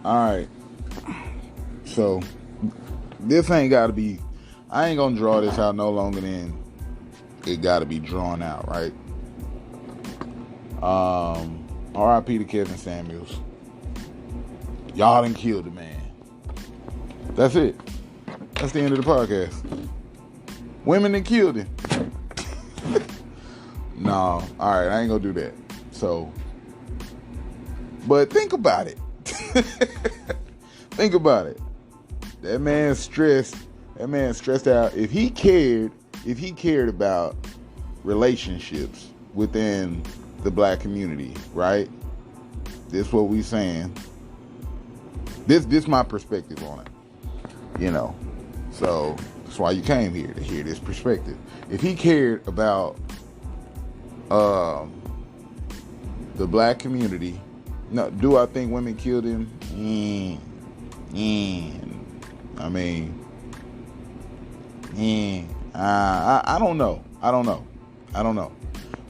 Alright. So, this ain't gotta be, I ain't gonna draw this out no longer than it gotta be drawn out, right? R.I.P. to Kevin Samuels. Y'all done killed the man. That's it. That's the end of the podcast. Women done killed him. No, alright, I ain't gonna do that. So, but think about it. Think about it. That man's stressed. That man's stressed out. If he cared about relationships within the black community, right? This what we saying. This my perspective on it. You know. So that's why you came here, to hear this perspective. If he cared about the black community, no, do I think women killed him? I mean, I don't know. I don't know.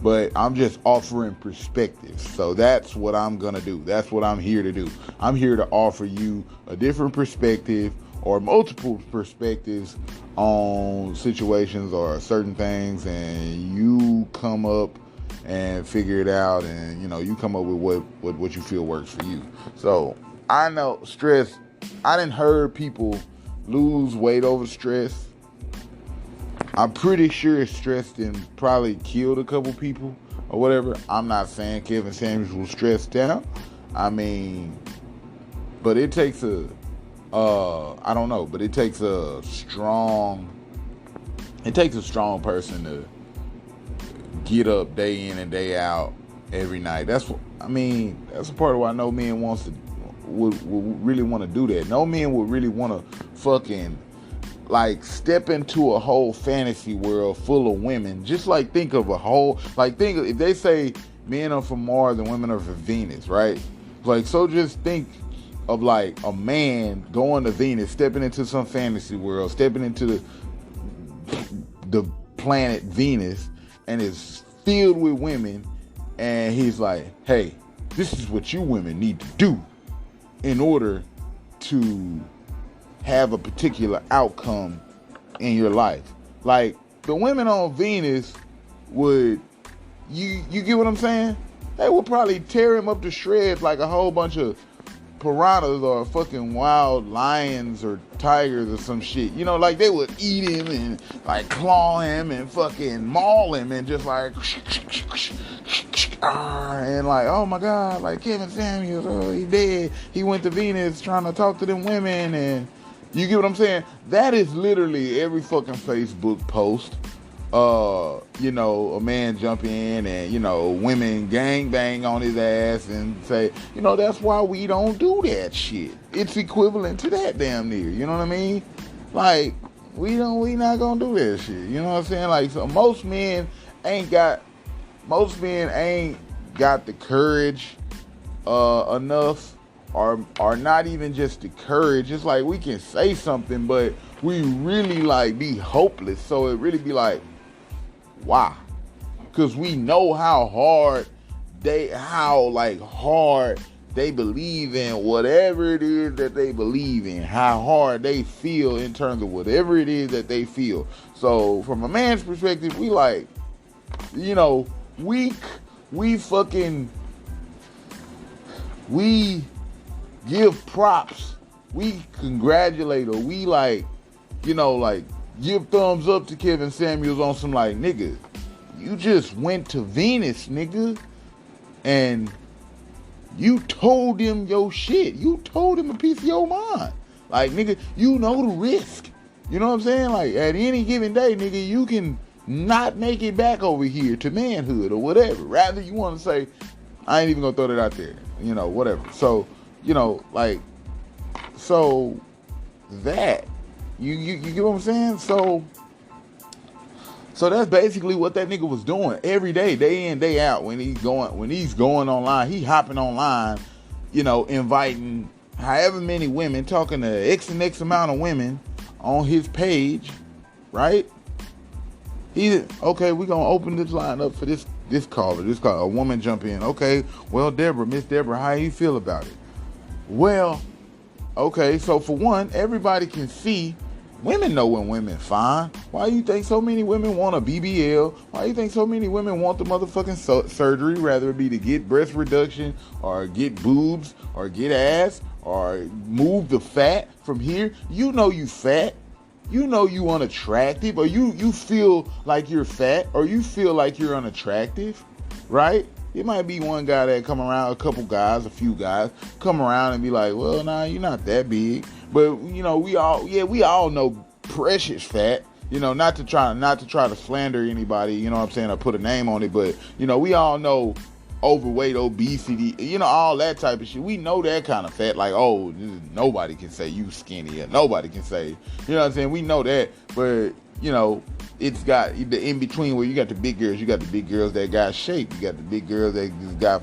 But I'm just offering perspective. So that's what I'm going to do. That's what I'm here to do. I'm here to offer you a different perspective or multiple perspectives on situations or certain things, and you come up and figure it out, and you come up with what you feel works for you. So I know stress. I done heard people lose weight over stress. I'm pretty sure stress done probably killed a couple people or whatever. I'm not saying Kevin Samuels was stressed out. I mean, but it takes a I don't know, but it takes a strong person to get up day in and day out every night. That's a part of why no man would really want to do that. No man would really want to fucking step into a whole fantasy world full of women. Just think of if they say men are from Mars and women are from Venus, right? So just think of a man going to Venus, stepping into some fantasy world, stepping into the planet Venus, and it's filled with women, and he's like, hey, this is what you women need to do in order to have a particular outcome in your life. The women on Venus would, you get what I'm saying? They would probably tear him up to shreds like a whole bunch of piranhas or fucking wild lions or tigers or some shit. They would eat him and claw him and fucking maul him and just and oh my God, Kevin Samuels, oh, he dead. He went to Venus trying to talk to them women, and you get what I'm saying? That is literally every fucking Facebook post. A man jump in and, women gang bang on his ass and say, that's why we don't do that shit. It's equivalent to that damn near, you know what I mean? We not gonna do that shit, you know what I'm saying? So most men ain't got the courage enough, or not even just the courage. It's we can say something, but we really be hopeless. So it really be why? Because we know how hard they believe in whatever it is that they believe in, how hard they feel in terms of whatever it is that they feel. So from a man's perspective, we we give props, we congratulate, or we give thumbs up to Kevin Samuels on some nigga, you just went to Venus, nigga, and you told him your shit. You told him a piece of your mind. Nigga, you know the risk. You know what I'm saying? At any given day, nigga, you can not make it back over here to manhood or whatever. Rather, you want to say, I ain't even gonna throw that out there. Whatever. So, so that, you get what I'm saying? So that's basically what that nigga was doing every day in, day out. When he's going online, he hopping online, inviting however many women, talking to X and X amount of women on his page, right? Okay, we're gonna open this line up for this caller. A woman jump in. Okay, well, Miss Deborah, how you feel about it? Well, Okay, so for one, everybody can see. Women know when women fine. Why you think so many women want a BBL? Why you think so many women want the motherfucking surgery, rather it be to get breast reduction or get boobs or get ass or move the fat from here? You know you fat. You know you unattractive, or you feel like you're fat, or you feel like you're unattractive, right? It might be one guy that come around, a couple guys, a few guys come around and be like, well, nah, you're not that big. But we all know Precious fat. Not to try to slander anybody, you know what I'm saying, or put a name on it, but we all know overweight, obesity, all that type of shit. We know that kind of fat. Like, oh, nobody can say you skinny, or nobody can say, you know what I'm saying? We know that, but it's got the in between where you got the big girls. You got the big girls that got shape. You got the big girls that just got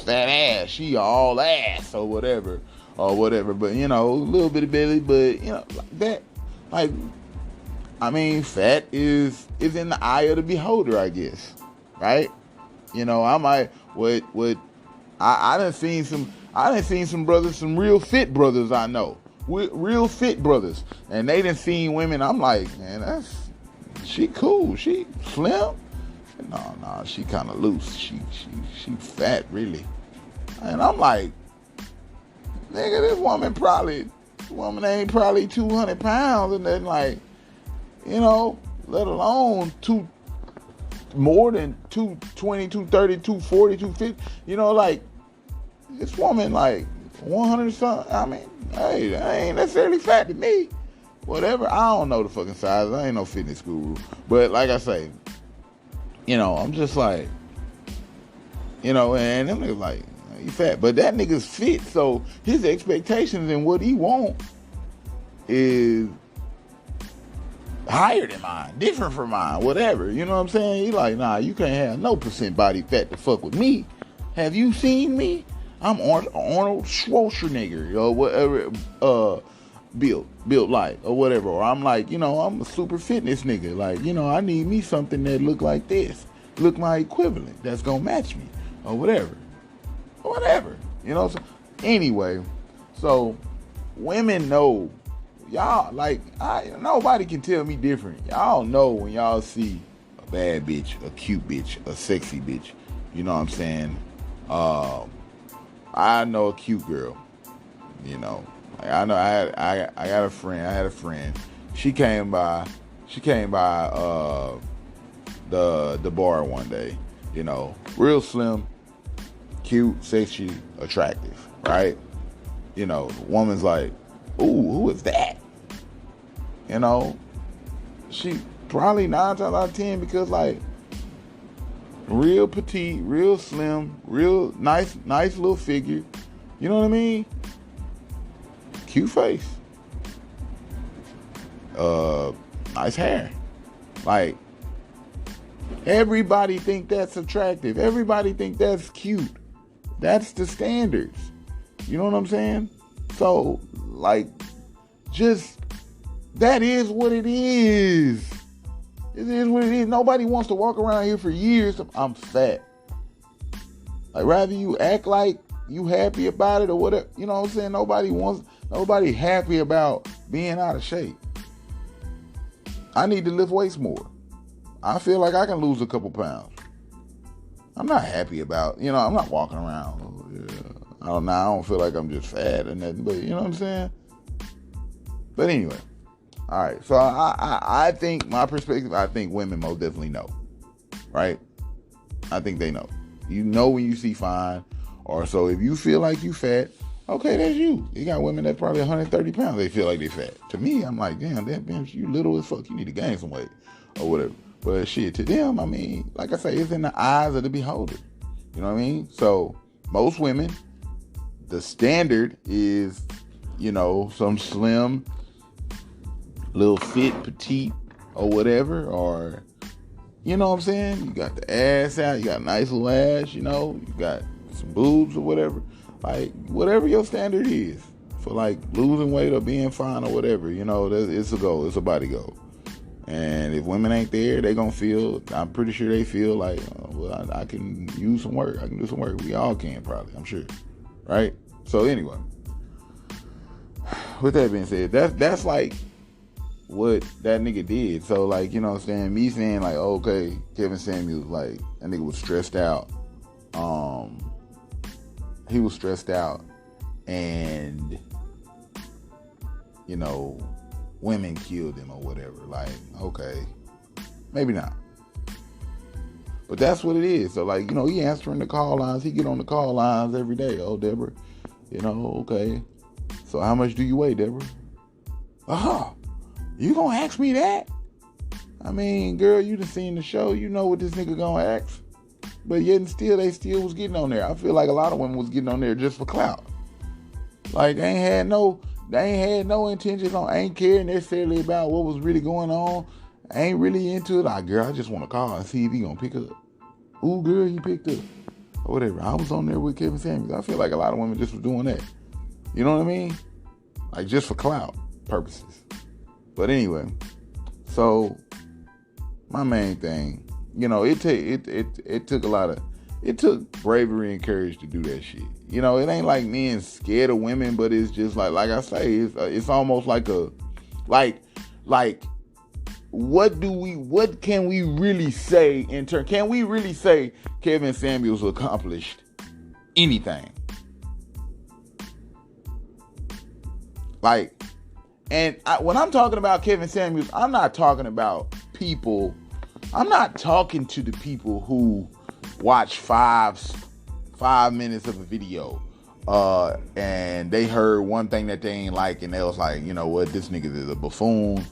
fat ass. She all ass or whatever. But a little bit of belly. But that, like, I mean, fat is in the eye of the beholder, I guess, right? I might I done seen some brothers, some real fit brothers I know, real fit brothers, and they done seen women. I'm like, man, she cool, she slim. No, she kind of loose. She fat, really. And I'm like, nigga, this woman ain't probably 200 pounds, and then like, let alone more than 220, 230, 240, 250. Like, this woman like 100 something. I mean, hey, that ain't necessarily fat to me. Whatever. I don't know the fucking size. I ain't no fitness guru. But like I say, I'm just like, and them niggas like, you fat. But that nigga's fit, so his expectations and what he want is higher than mine, different from mine, whatever. You know what I'm saying? He like, nah, you can't have no % body fat to fuck with me. Have you seen me? I'm Arnold Schwarzenegger or whatever, built like or whatever. Or I'm like, I'm a super fitness nigga. Like, I need me something that look like this, look my equivalent, that's gonna match me or whatever. So anyway, so women know. Y'all, like, nobody can tell me different. Y'all know when y'all see a bad bitch, a cute bitch, a sexy bitch. You know what I'm saying? I know a cute girl. Like, I know I had a friend. She came by the bar one day. Real slim, cute, sexy, attractive, right? The woman's like, ooh, who is that? She probably 9 times out of 10 because, like, real petite, real slim, real nice little figure. You know what I mean? Cute face. Nice hair. Like, everybody think that's attractive. Everybody think that's cute. That's the standards. You know what I'm saying? So, like, just, that is what it is. It is what it is. Nobody wants to walk around here for years. I'm fat. Like, rather you act like you happy about it or whatever. You know what I'm saying? Nobody happy about being out of shape. I need to lift weights more. I feel like I can lose a couple pounds. I'm not happy about, I'm not walking around. Oh, yeah. I don't feel like I'm just fat or nothing, but you know what I'm saying? But anyway. All right. So I think, my perspective, I think women most definitely know. Right? I think they know. You know when you see fine. Or so if you feel like you fat, okay, that's you. You got women that probably 130 pounds, they feel like they fat. To me, I'm like, damn, that bitch, you little as fuck. You need to gain some weight or whatever. But shit, to them, I mean, like I say, it's in the eyes of the beholder. You know what I mean? So most women, the standard is, some slim, little fit, petite, or whatever, or, you know what I'm saying? You got the ass out, you got a nice little ass, you got some boobs or whatever. Like, whatever your standard is for, like, losing weight or being fine or whatever, it's a goal, it's a body goal. And if women ain't there, they gonna feel, I'm pretty sure they feel like, well, I can use some work. I can do some work. We all can probably, I'm sure. Right? So anyway. with that being said, that's like what that nigga did. So like, you know what I'm saying? Me saying like, okay, Kevin Samuels, like, that nigga was stressed out. He was stressed out, and, you know, women killed him or whatever. Like, okay, maybe not. But that's what it is. So like, you know, he answering the call lines. He get on the call lines every day. Oh, Deborah, you know, okay. So how much do you weigh, Deborah? Oh, you gonna ask me that? I mean, girl, you done seen the show. You know what this nigga gonna ask. But yet and still, they still was getting on there. I feel like a lot of women was getting on there just for clout. Like, they ain't had no intentions on, ain't caring necessarily about what was really going on. Ain't really into it. Like, girl, I just want to call and see if he gonna pick up. Ooh, girl, he picked up. Or whatever. I was on there with Kevin Samuels. I feel like a lot of women just was doing that. You know what I mean? Like, just for clout purposes. But anyway, so my main thing, you know, it took bravery and courage to do that shit. You know, it ain't like men scared of women, but it's just like I say, it's almost like what can we really say can we really say Kevin Samuels accomplished anything? Like, and when I'm talking about Kevin Samuels, I'm not talking about people. I'm not talking to the people who watch 5 minutes of a video, and they heard one thing that they ain't like, and they was like, you know what, this nigga is a buffoon.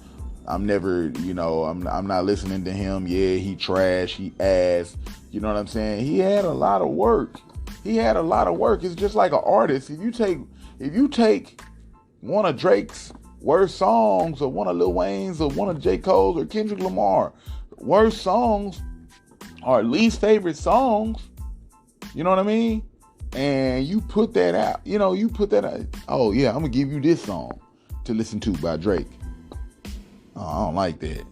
I'm never, you know, I'm not listening to him. Yeah, he trash, he ass. You know what I'm saying? He had a lot of work. It's just like an artist. If you take one of Drake's worst songs, or one of Lil Wayne's, or one of J. Cole's, or Kendrick Lamar worst songs, or least favorite songs, you know what I mean? And you put that out, oh yeah, I'm gonna give you this song to listen to by Drake. Oh, I don't like that.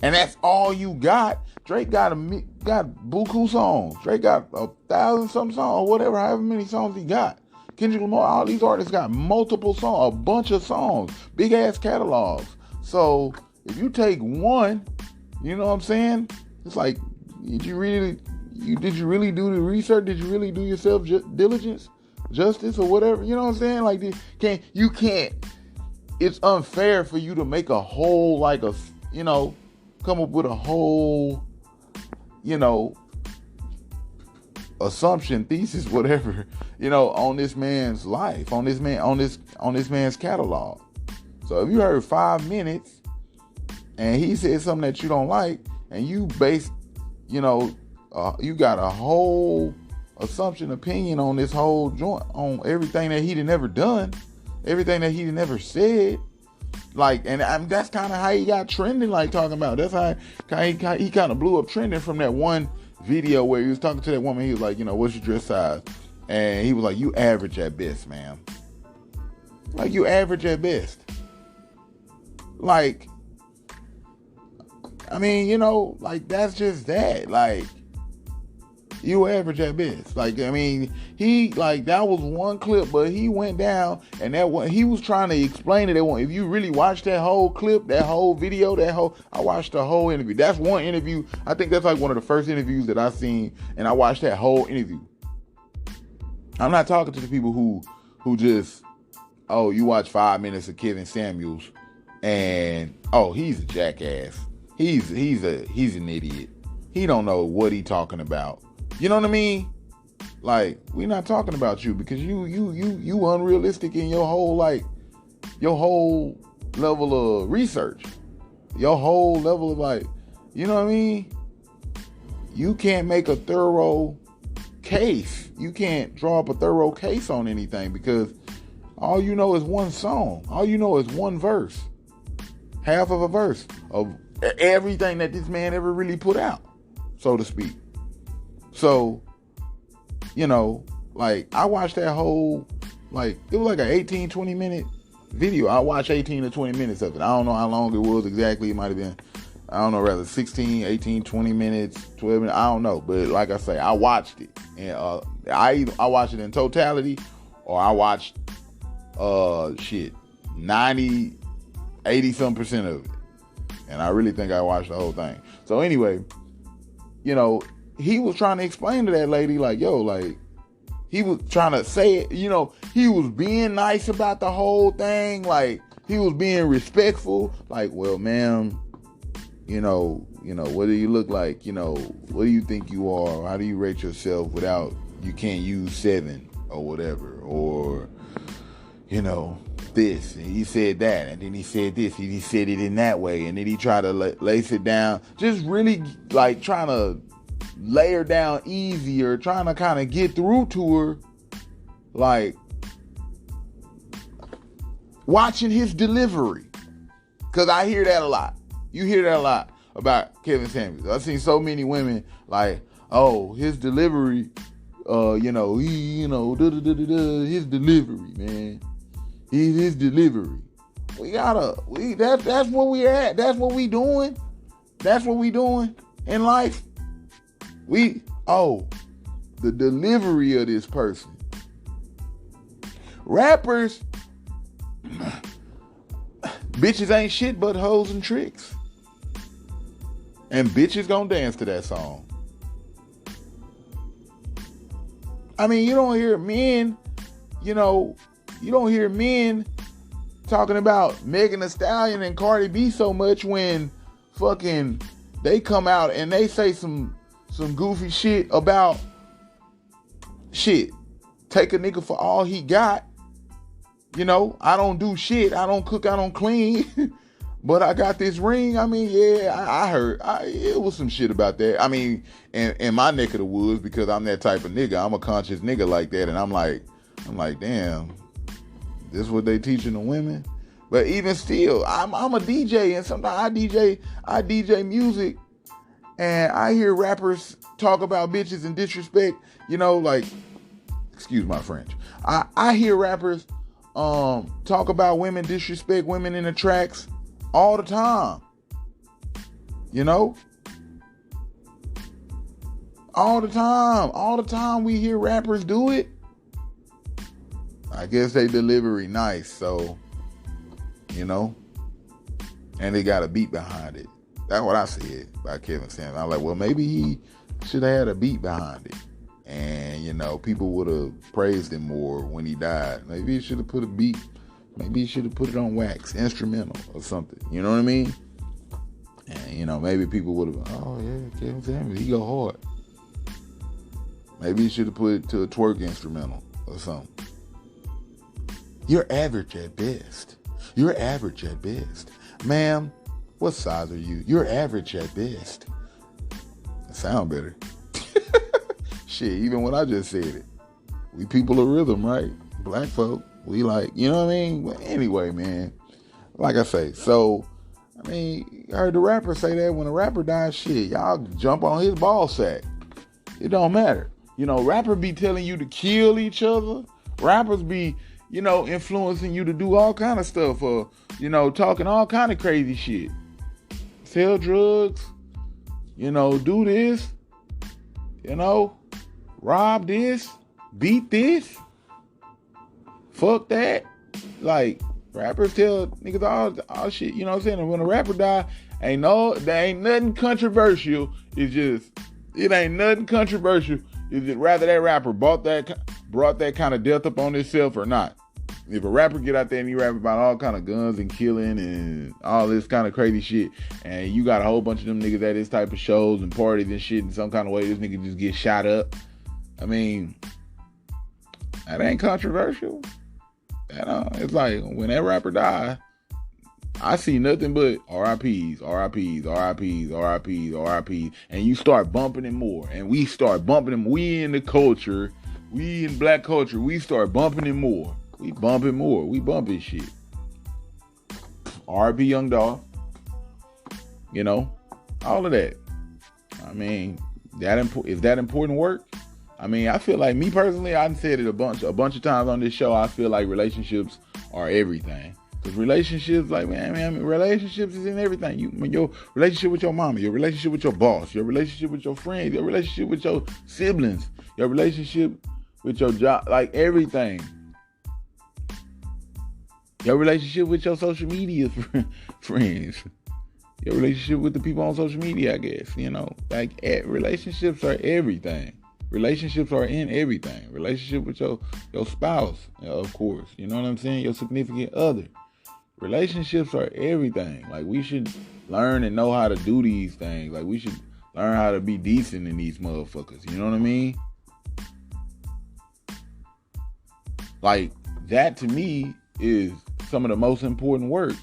And that's all you got. Drake got buku songs. Drake got 1,000 something songs, or whatever, however many songs he got. Kendrick Lamar, all these artists got multiple songs, a bunch of songs, big ass catalogs. So if you take one, you know what I'm saying? It's like, did you really do the research? Did you really do yourself diligence, justice, or whatever? You know what I'm saying? Like, you can't. It's unfair for you to make a whole, come up with a whole, assumption, thesis, whatever, on this man's life, on this man's catalog. So if you heard 5 minutes and he said something that you don't like, and you base, you got a whole assumption, opinion on this whole joint, on everything that he done ever done, everything that he done ever said, and that's kind of how he got trending, like talking about. That's how he kind of blew up trending from that one video where he was talking to that woman. He was like, what's your dress size? And he was like, you average at best, ma'am. Like, you average at best. Like, I mean, that's just that. Like, you average at best. Like, I mean, that was one clip, but he went down, and he was trying to explain it. If you really watch that whole clip, that whole video, I watched the whole interview. That's one interview. I think that's like one of the first interviews that I seen, and I watched that whole interview. I'm not talking to the people who just, you watch 5 minutes of Kevin Samuels, and he's a jackass. He's an idiot. He don't know what he talking about. You know what I mean? Like, we're not talking about you, because you unrealistic in your whole level of research, your whole level of you know what I mean? You can't make a thorough case. You can't draw up a thorough case on anything, because all you know is one song. All you know is one verse, half of a verse of everything that this man ever really put out, so to speak. So, I watched that whole, it was like an 18, 20 minute video. I watched 18 to 20 minutes of it. I don't know how long it was exactly. It might have been, I don't know, rather 16, 18, 20 minutes, 12 minutes. I don't know. But like I say, I watched it. And I watched it in totality, or I watched, 90, 80% of it. And I really think I watched the whole thing. So anyway, you know, he was trying to explain to that lady, like, yo, like, he was trying to say it, you know, he was being nice about the whole thing. Like, he was being respectful. Like, well, ma'am, you know, what do you look like? You know, what do you think you are? How do you rate yourself without, you can't use 7 or whatever? Or, you know, this. And he said that. And then he said this. And he said it in that way. And then he tried to lace it down. Just really, like, trying to lay her down easier, trying to kind of get through to her, like watching his delivery. Because I hear that a lot. You hear that a lot about Kevin Samuels. I've seen so many women like, oh, his delivery, you know, he, you know, his delivery, man. His delivery. That's where we at. That's what we doing. That's what we doing in life. The delivery of this person. Rappers, bitches ain't shit but hoes and tricks. And bitches gonna dance to that song. I mean, you don't hear men, you don't hear men talking about Megan Thee Stallion and Cardi B so much when fucking they come out and they say some goofy shit about shit. Take a nigga for all he got. You know, I don't do shit. I don't cook. I don't clean. But I got this ring. I mean, yeah, I heard. It was some shit about that. I mean, in my neck of the woods, because I'm that type of nigga. I'm a conscious nigga like that. And I'm like, damn, this is what they teaching the women? But even still, I'm a DJ. And sometimes I DJ music. And I hear rappers talk about bitches and disrespect, you know, like, excuse my French. I hear rappers talk about women, disrespect women in the tracks all the time. You know? All the time. All the time we hear rappers do it. I guess they delivery nice, so, you know, and they got a beat behind it. That's what I said about Kevin Samuels. I'm like, well, maybe he should have had a beat behind it. And, you know, people would have praised him more when he died. Maybe he should have put a beat. Maybe he should have put it on wax, instrumental or something. You know what I mean? And, you know, maybe people would have, oh, yeah, Kevin Samuels, he go hard. Maybe he should have put it to a twerk instrumental or something. You're average at best. You're average at best. Ma'am, what size are you? You're average at best. That sound better. Shit, even when I just said it. We people of rhythm, right? Black folk. We like, you know what I mean? But anyway, man. Like I say, so, I mean, I heard the rapper say that when a rapper dies, shit, y'all jump on his ball sack. It don't matter. You know, rappers be telling you to kill each other. Rappers be, you know, influencing you to do all kind of stuff, or, you know, talking all kind of crazy shit. Sell drugs, you know, do this, you know, rob this, beat this, fuck that. Like, rappers tell niggas all shit, you know what I'm saying? And when a rapper die, there ain't nothing controversial. It ain't nothing controversial. It's just rather that rapper brought that kind of death up on himself or not. If a rapper get out there and he rap about all kind of guns and killing and all this kind of crazy shit, and you got a whole bunch of them niggas at this type of shows and parties and shit in some kind of way, this nigga just get shot up. I mean, that ain't controversial. It's like when that rapper die, I see nothing but RIPs, RIPs, RIPs, RIPs, RIPs, and you start bumping it more, and we start bumping them. We in the culture, we in black culture, we start bumping it more. We bumping more. We bumping shit. R.I.P. Young Dolph. You know, all of that. I mean, is that important work? I mean, I feel like, me personally, I've said it a bunch of times on this show. I feel like relationships are everything. Because relationships, like, man, relationships is in everything. Your relationship with your mama, your relationship with your boss, your relationship with your friends, your relationship with your siblings, your relationship with your job, like everything. Your relationship with your social media friends. Your relationship with the people on social media, I guess. Like relationships are everything. Relationships are in everything. Relationship with your spouse, of course. You know what I'm saying? Your significant other. Relationships are everything. Like, we should learn and know how to do these things. Like, we should learn how to be decent in these motherfuckers. You know what I mean? Like, that to me is some of the most important work.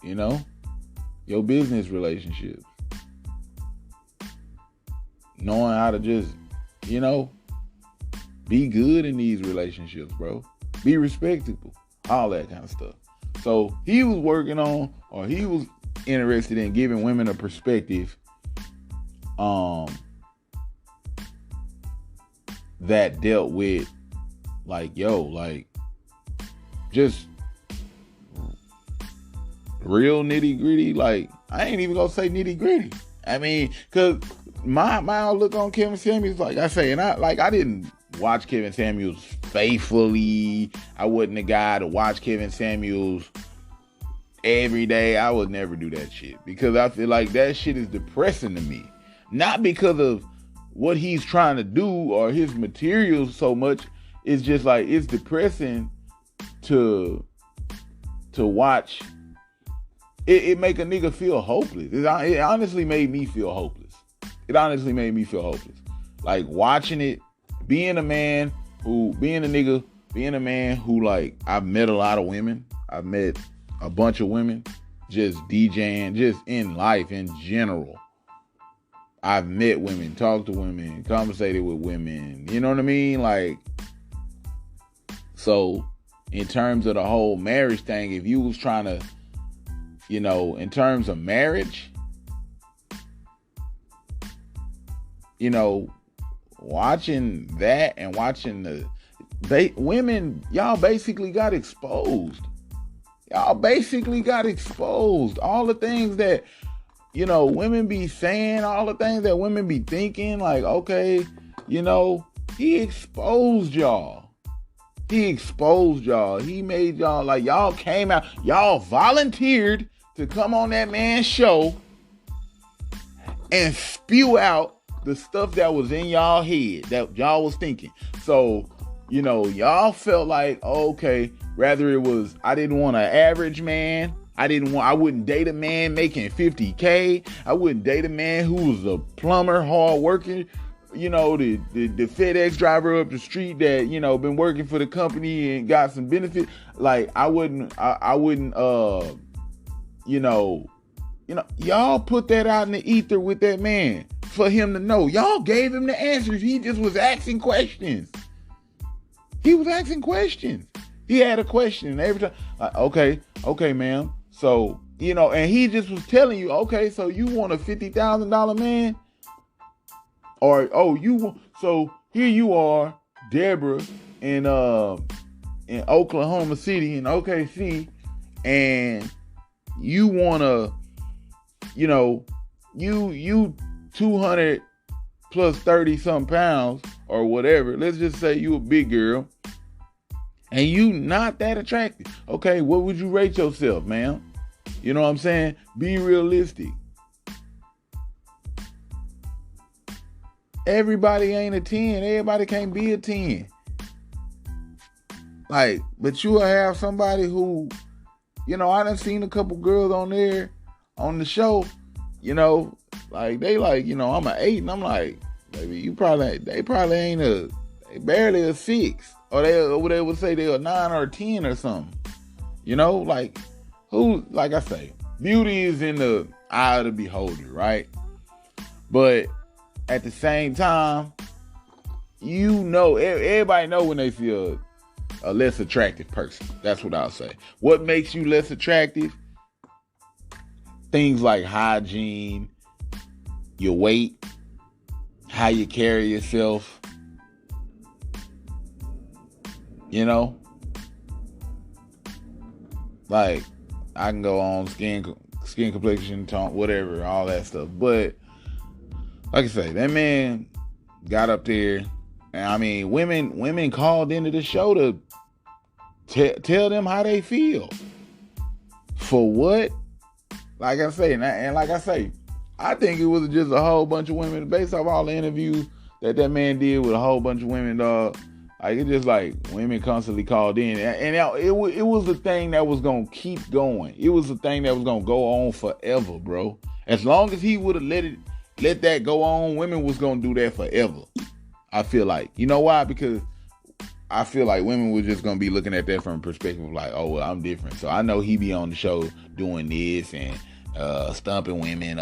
Your business relationships. Knowing how to just, be good in these relationships, bro. Be respectable. All that kind of stuff. So he was working on, or he was interested in giving women a perspective that dealt with just real nitty gritty. Like, I ain't even gonna say nitty gritty. I mean, cause my outlook on Kevin Samuels, like I say, and I didn't watch Kevin Samuels faithfully. I wasn't the guy to watch Kevin Samuels every day. I would never do that shit because I feel like that shit is depressing to me. Not because of what he's trying to do or his materials so much. It's just like, it's depressing to watch. It make a nigga feel hopeless. It honestly made me feel hopeless. Like, watching it, being a nigga, like, I've met a lot of women. I've met a bunch of women just DJing, just in life in general. I've met women, talked to women, conversated with women. You know what I mean? Like, so in terms of the whole marriage thing, if you was trying to, in terms of marriage, watching that and watching women, y'all basically got exposed. All the things that, women be saying, all the things that women be thinking, like, okay, he exposed y'all. He made y'all, like, y'all came out, y'all volunteered to come on that man's show and spew out the stuff that was in y'all head, that y'all was thinking. So, y'all felt like, okay, rather it was, I didn't want an average man. I wouldn't date a man making $50K. I wouldn't date a man who was a plumber, hard working, the FedEx driver up the street that, been working for the company and got some benefit. Like, y'all put that out in the ether with that man for him to know. Y'all gave him the answers. He just was asking questions. He had a question every time. Like, okay, ma'am. So, and he just was telling you, okay, so you want a $50,000 man? Or, so here you are, Deborah, in Oklahoma City, in OKC, and you want to, you 200 plus 30 something pounds or whatever. Let's just say you a big girl and you not that attractive. Okay, what would you rate yourself, ma'am? You know what I'm saying? Be realistic. Everybody ain't a 10. Everybody can't be a 10. Like, but you will have somebody who, I done seen a couple girls on there on the show, like they like, I'm an 8, and I'm like, baby, they probably ain't they barely a 6, or they would say they're a 9 or a 10 or something. Like, like I say, beauty is in the eye of the beholder, right? But at the same time, everybody know when they see a less attractive person. That's what I'll say. What makes you less attractive? Things like hygiene, your weight, how you carry yourself, like, I can go on skin complexion, tone, whatever, all that stuff. But like I say, that man got up there, and I mean, women called into the show to Tell them how they feel. For what? Like I say, and like I say, I think it was just a whole bunch of women, based off all the interviews that man did with a whole bunch of women, dog. Like, it's just like women constantly called in. And it was a thing that was going to keep going. It was a thing that was going to go on forever, bro. As long as he would have let that go on, women was going to do that forever. I feel like. You know why? Because I feel like women were just going to be looking at that from a perspective of like, oh, well, I'm different. So I know he be on the show doing this and stumping women,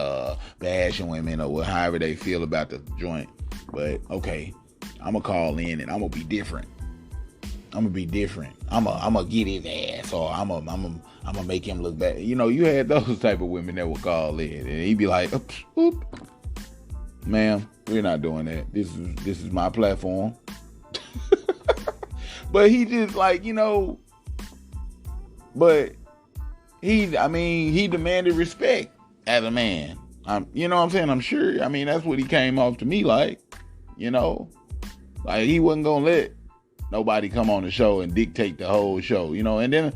bashing women, or however they feel about the joint. But, okay, I'm going to call in and I'm going to be different. I'm going to be different. I'm going to get his ass, or I'm going to make him look bad. You know, you had those type of women that would call in and he'd be like, oop. Ma'am, we're not doing that. This is my platform. But he just like, you know, but he demanded respect as a man. You know what I'm saying? I'm sure. I mean, that's what he came off to me like, you know, like he wasn't going to let nobody come on the show and dictate the whole show, you know. And then,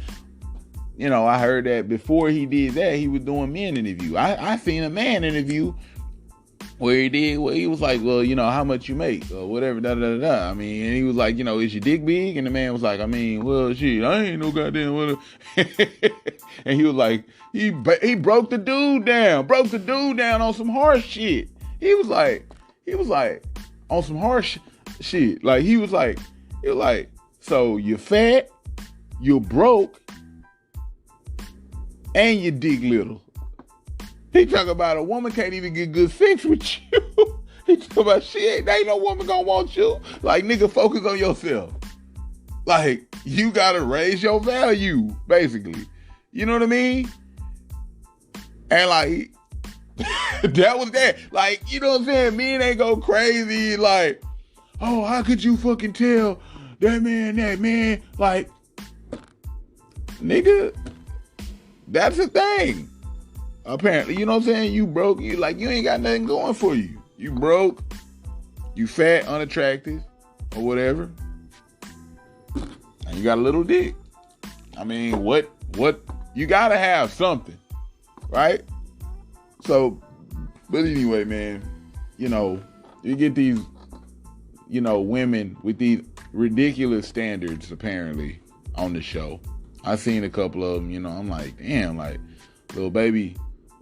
you know, I heard that before he did that, he was doing men interview. I seen a man interview where he was like, well, you know, how much you make or whatever, I mean, and he was like, you know, is your dick big? And the man was like, I mean, well, shit, I ain't no goddamn whatever. And he was like, he broke the dude down on some harsh shit. He was like on some harsh shit. Like, he was like, so you're fat, you're broke, and your dick little. He talk about a woman can't even get good sex with you. He talk about shit. There ain't no woman gonna want you. Like, nigga, focus on yourself. Like, you gotta raise your value, basically. You know what I mean? And like, that was that. Like, you know what I'm saying? Men ain't go crazy. Like, oh, how could you fucking tell that man? Like, nigga, that's the thing. Apparently, you know what I'm saying? You broke, you ain't got nothing going for you. You broke, you fat, unattractive, or whatever. And you got a little dick. I mean, what you gotta have something, right? So, but anyway, man, you know, you get these, you know, women with these ridiculous standards apparently on the show. I've seen a couple of them, you know, I'm like, damn, like, little baby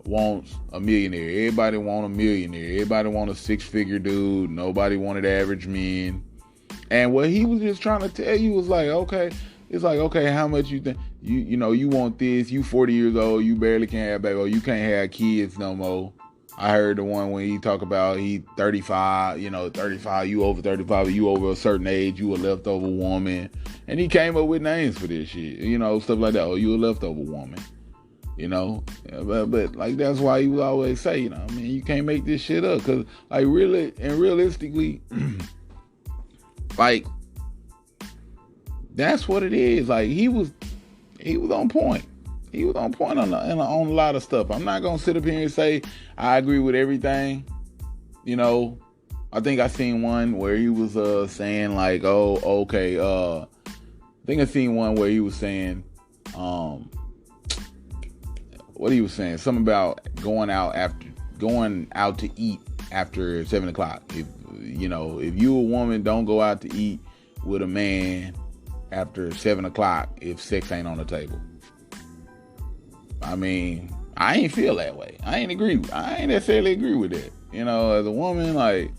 wants a millionaire. Everybody want a millionaire. Everybody want a six-figure dude. Nobody wanted average men. And what he was just trying to tell you was like, okay, it's like, okay, how much you think? You know, you want this. You 40 years old. You barely can have baby. Or you can't have kids no more. I heard the one when he talk about he 35, you know, 35, you over 35, you over a certain age, you a leftover woman. And he came up with names for this shit, you know, stuff like that. Oh, you a leftover woman. You know, but like, that's why he would always say, you know, I mean, you can't make this shit up, because like, really and realistically, like, that's what it is. Like, he was on point. He was on point on a lot of stuff. I'm not gonna sit up here and say I agree with everything. You know, I think I seen one where he was saying like, oh, okay. I think I seen one where he was saying, what he was saying, something about going out to eat after 7:00. If you a woman, don't go out to eat with a man after 7:00 if sex ain't on the table. I mean, I ain't feel that way. I ain't necessarily agree with that. You know, as a woman, like,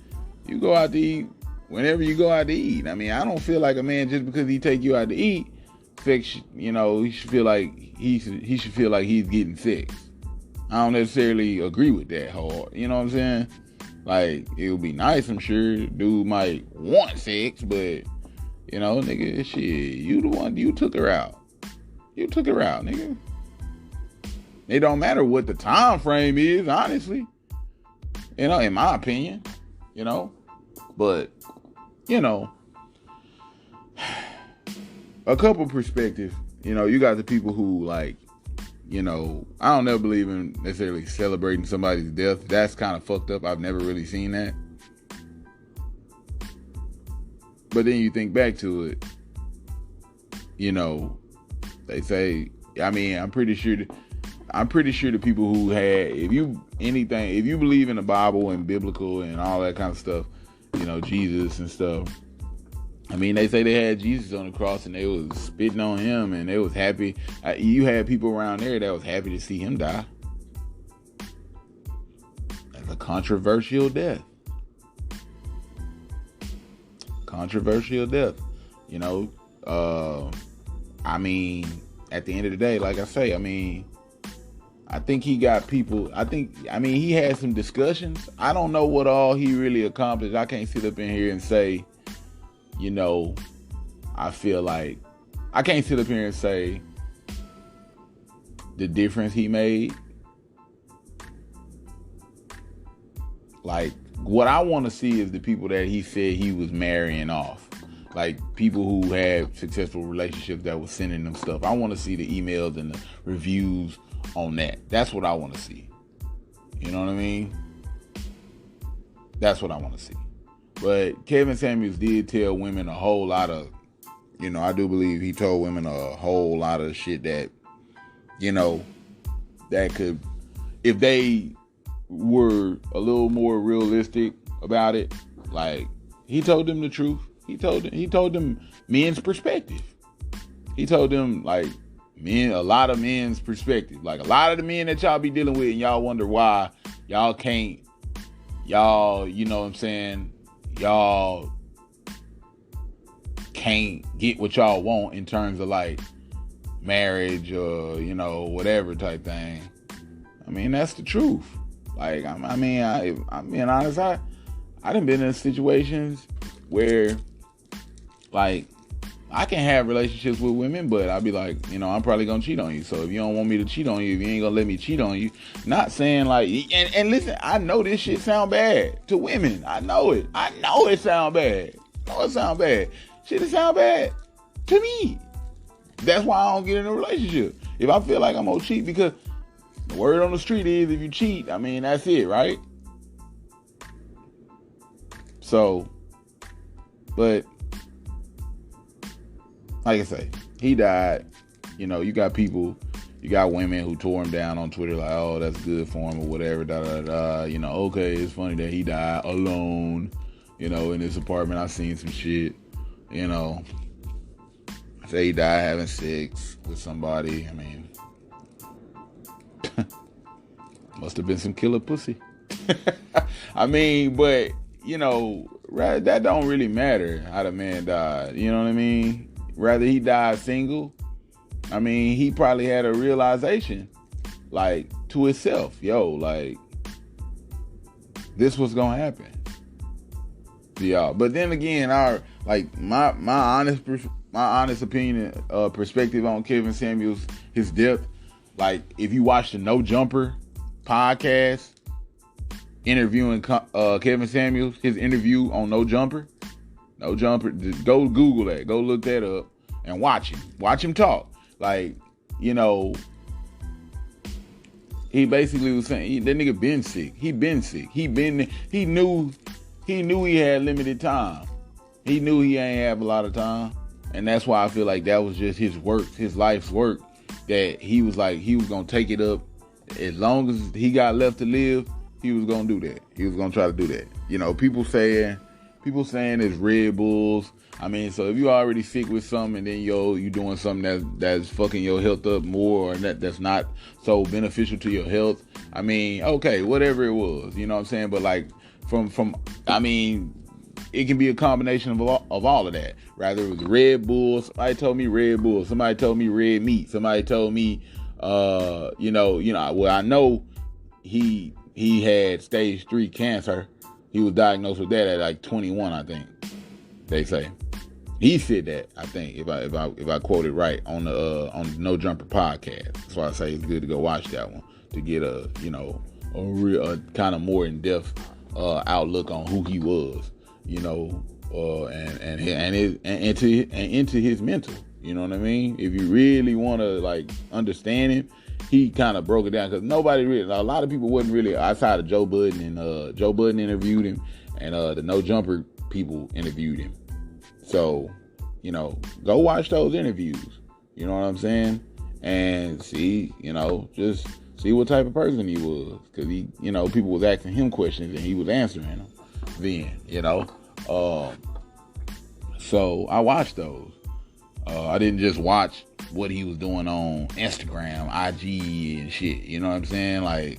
you go out to eat whenever you go out to eat. I mean, I don't feel like a man, just because he take you out to eat, you know, he should feel like he should feel like he's getting sex. I don't necessarily agree with that hard. You know what I'm saying? Like, it would be nice, I'm sure. Dude might want sex, but, you know, nigga, shit, you the one, you took her out. You took her out, nigga. It don't matter what the time frame is, honestly. You know, in my opinion, you know. But, you know, a couple perspectives. You know, you got the people who, like, you know, I don't never believe in necessarily celebrating somebody's death. That's kind of fucked up. I've never really seen that. But then you think back to it. you know, they say, I mean, I'm pretty sure the people who had, if you believe in the Bible and biblical and all that kind of stuff, you know, Jesus and stuff, I mean, they say they had Jesus on the cross and they was spitting on him and they was happy. You had people around there that was happy to see him die. That's a controversial death. You know, I mean, at the end of the day, like I say, I mean, I think he got people, he had some discussions. I don't know what all he really accomplished. I can't sit up in here and say, you know, I feel like, I can't sit up here and say the difference he made. Like, what I want to see is the people that he said he was marrying off. Like, people who had successful relationships that was sending them stuff. I want to see the emails and the reviews on that. That's what I want to see. You know what I mean? That's what I want to see. But Kevin Samuels did tell women a whole lot of, you know, I do believe he told women a whole lot of shit that, you know, that could, if they were a little more realistic about it, like, he told them the truth. He told them men's perspective. He told them, like, a lot of men's perspective. Like, a lot of the men that y'all be dealing with and y'all wonder why y'all can't, you know what I'm saying? Y'all can't get what y'all want in terms of, like, marriage or, you know, whatever type thing. I mean, that's the truth. Like, I'm being honest, I done been in situations where, like, I can have relationships with women, but I'll be like, you know, I'm probably gonna cheat on you. So if you don't want me to cheat on you, if you ain't gonna let me cheat on you, not saying like, and listen, I know this shit sound bad to women. I know it sound bad. Shit, it sound bad to me. That's why I don't get in a relationship. If I feel like I'm gonna cheat, because the word on the street is, if you cheat, I mean, that's it, right? So, but like I say, he died. You know, you got women who tore him down on Twitter like, oh, that's good for him or whatever, da da da. You know, okay, it's funny that he died alone, you know, in his apartment. I seen some shit, you know. I say he died having sex with somebody. I mean, must have been some killer pussy. I mean, but, you know, that don't really matter how the man died. You know what I mean? Rather he died single. I mean, he probably had a realization, like, to himself, yo, like, this was gonna happen. Yeah. But then again, my honest opinion, perspective on Kevin Samuels, his death, like, if you watch the No Jumper podcast interviewing Kevin Samuels, his interview on No Jumper, just go Google that. Go look that up and watch him. Watch him talk. Like, you know, he basically was saying, that nigga been sick. He knew he had limited time. He knew he ain't have a lot of time. And that's why I feel like that was just his life's work, that he was like, he was going to take it up. As long as he got left to live, he was going to do that. He was going to try to do that. You know, people saying it's Red Bulls. I mean, so if you already sick with something and then you doing something that's fucking your health up more, or that's not so beneficial to your health, I mean, okay, whatever it was, you know what I'm saying? But like from I mean, it can be a combination of all of that. Rather it was Red Bull, somebody told me Red Bull, somebody told me red meat, somebody told me well, I know he had stage 3 cancer. He was diagnosed with that at like 21, I think. They say he said that, I think, if I quote it right on the No Jumper podcast. That's why I say it's good to go watch that one to get a real kind of more in depth outlook on who he was, you know, and into his mental. You know what I mean? If you really want to like understand him, he kind of broke it down, because a lot of people wasn't really, outside of Joe Budden, and Joe Budden interviewed him, and the No Jumper people interviewed him. So Go watch those interviews. You know what I'm saying? And see, just see what type of person he was. Because people was asking him questions and he was answering them then. So I watched those. I didn't just watch what he was doing on Instagram, IG and shit. You know what I'm saying? Like,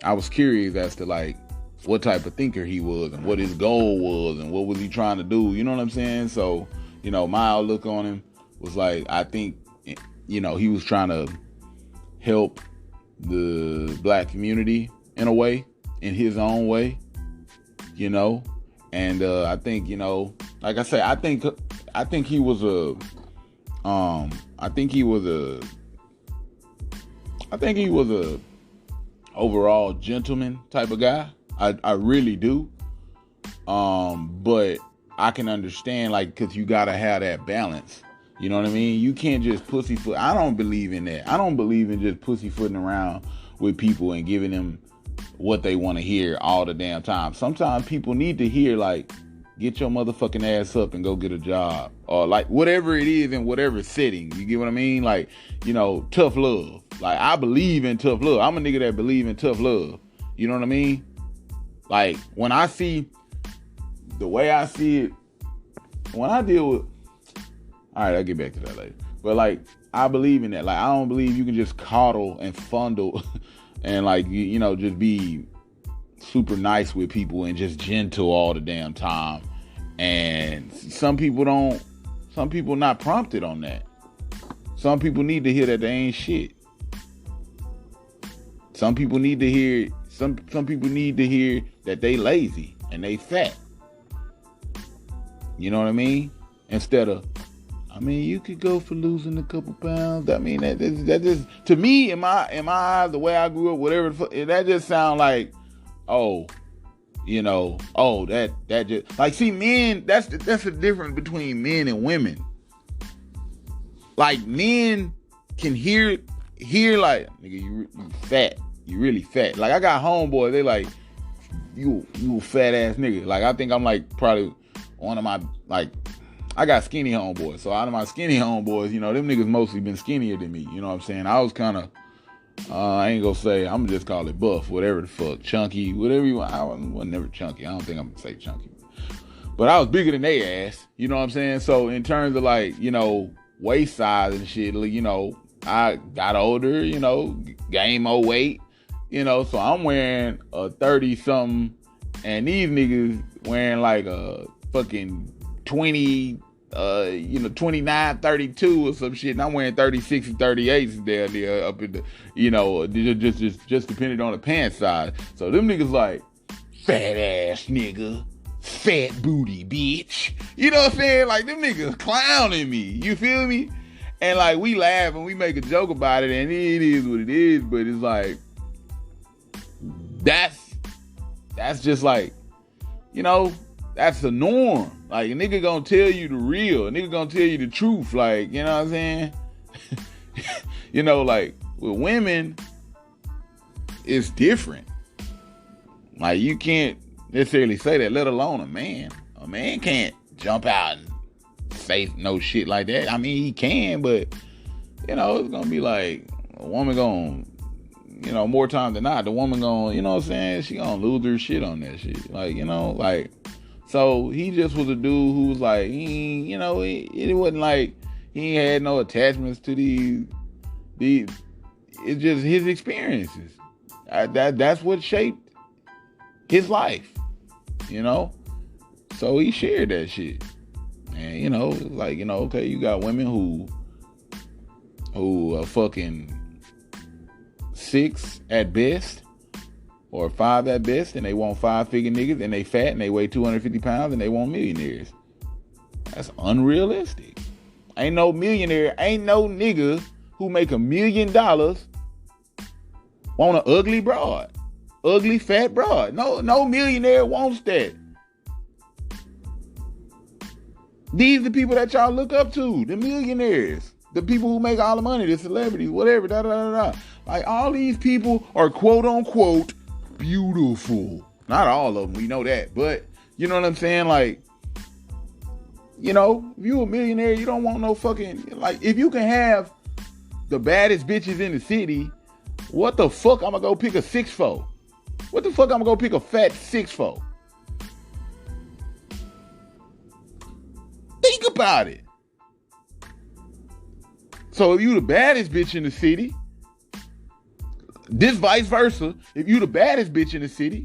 I was curious as to like what type of thinker he was and what his goal was and what was he trying to do. You know what I'm saying? So, my outlook on him was like, I think, he was trying to help the black community in a way, in his own way, and I think, like I said, I think he was a overall gentleman type of guy. I really do. But I can understand, like, because you gotta have that balance. You know what I mean? You can't just pussyfoot. I don't believe in that. I don't believe in just pussyfooting around with people and giving them what they want to hear all the damn time. Sometimes people need to hear, like, get your motherfucking ass up and go get a job. Or, like, whatever it is in whatever setting. You get what I mean? Like, tough love. Like, I believe in tough love. I'm a nigga that believe in tough love. You know what I mean? Like, when I see, the way I see it, when I deal with, all right, I'll get back to that later. But, like, I believe in that. Like, I don't believe you can just coddle and fondle and, like, just be super nice with people and just gentle all the damn time. And some people not prompted on that. Some people need to hear that they ain't shit. Some people need to hear that they lazy and they fat. You know what I mean? Instead of, you could go for losing a couple pounds. I mean, that just, to me, in my eyes, the way I grew up, whatever, that just sound like, that just, like, see, men, that's the difference between men and women. Like, men can hear like, nigga, you fat. You really fat. Like, I got homeboys, they like, you a fat ass nigga. Like, I think I'm like probably one of my, like, I got skinny homeboys. So out of my skinny homeboys, them niggas mostly been skinnier than me. You know what I'm saying? I was kind of, I ain't gonna say, I'm gonna just call it buff, whatever the fuck, chunky, whatever you want. I wasn't never chunky. I don't think I'm gonna say chunky. But I was bigger than they ass. You know what I'm saying? So in terms of, like, waist size and shit, I got older, gained more weight, so I'm wearing a 30 something and these niggas wearing like a fucking 20, 29, 32 or some shit. And I'm wearing 36 and 38s down there up in the, just depending on the pants size. So them niggas like, fat ass nigga, fat booty bitch. You know what I'm saying? Like, them niggas clowning me. You feel me? And, like, we laugh and we make a joke about it, and it is what it is, but it's like, that's just like, that's the norm. Like, a nigga gonna tell you the real. A nigga gonna tell you the truth. Like, you know what I'm saying? Like, with women, it's different. Like, you can't necessarily say that, let alone a man. A man can't jump out and say no shit like that. I mean, he can, but, it's gonna be like, a woman gonna, more time than not, the woman gonna, you know what I'm saying, she gonna lose her shit on that shit. Like, like, so he just was a dude who was like, it wasn't like he ain't had no attachments to these, it's just his experiences. That's what shaped his life, so he shared that shit. And, like, okay, you got women who are fucking 6 at best or 5 at best, and they want 5-figure niggas, and they fat and they weigh 250 pounds and they want millionaires. That's unrealistic. Ain't no nigga who make $1 million want an ugly broad, ugly fat broad. No millionaire wants that. These are the people that y'all look up to, the millionaires, the people who make all the money, the celebrities, whatever, Like, all these people are quote unquote beautiful. Not all of them, we know that, but you know what I'm saying? Like, You know, if you a millionaire, you don't want no fucking, like, if you can have the baddest bitches in the city, what the fuck I'm gonna go pick a 6'4"? What the fuck I'm gonna go pick a fat 6'4"? Think about it. So if you the baddest bitch in the city, this vice versa, if you the baddest bitch in the city,